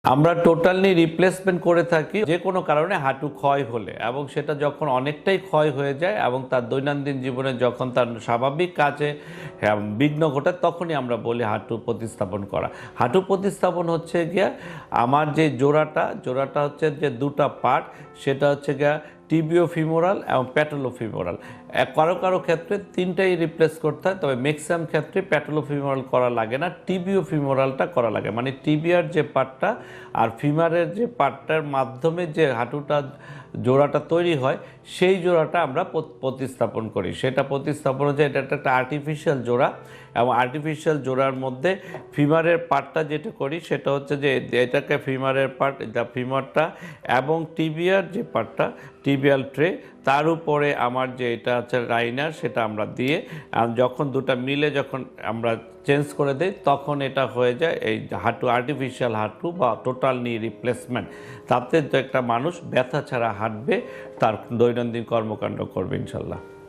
আমরা টোটাল নি রিপ্লেসমেন্ট করে থাকি যে কোনো কারণে হাঁটু ক্ষয় হলে, এবং সেটা যখন অনেকটাই ক্ষয় হয়ে যায় এবং তার দৈনন্দিন জীবনে যখন তার স্বাভাবিক কাজে বিঘ্ন ঘটে, তখনই আমরা বলি হাঁটু প্রতিস্থাপন করা। হাঁটু প্রতিস্থাপন হচ্ছে গিয়া আমার যে জোড়াটা হচ্ছে যে দুটা পার্ট, সেটা হচ্ছে গিয়া টিবিও ফিমোরাল এবং প্যাটেলোফিমোরাল। কারো কারো ক্ষেত্রে তিনটাই রিপ্লেস করতে হয়, তবে ম্যাক্সিমাম ক্ষেত্রে প্যাটেলোফিমোরাল করা লাগে না, টিবিও ফিমোরালটা করা লাগে। মানে টিবিয়ার যে পার্টটা আর ফিমারের যে পার্টটার মাধ্যমে যে হাঁটুটা জোড়াটা তৈরি হয়, সেই জোড়াটা আমরা প্রতিস্থাপন করি। সেটা প্রতিস্থাপন হচ্ছে এটা একটা আর্টিফিশিয়াল জোড়া, এবং আর্টিফিশিয়াল জোড়ার মধ্যে ফিমারের পার্টটা যেটা করি সেটা হচ্ছে যে এটাকে ফিমারের পার্ট, ফিমারটা এবং টিবিয়ার যে পার্টটা টিবিয়াল ট্রে, তার উপরে আমার যে এটা হচ্ছে রাইনার, সেটা আমরা দিয়ে যখন দুটা মিলে যখন আমরা চেঞ্জ করে দিই, তখন এটা হয়ে যায় এই হাঁটু, আর্টিফিশিয়াল হাঁটু বা টোটাল নি রিপ্লেসমেন্ট। তাতে তো একটা মানুষ ব্যথা ছাড়া হাঁটবে, তার দৈনন্দিন কর্মকাণ্ড করবে ইনশাল্লাহ।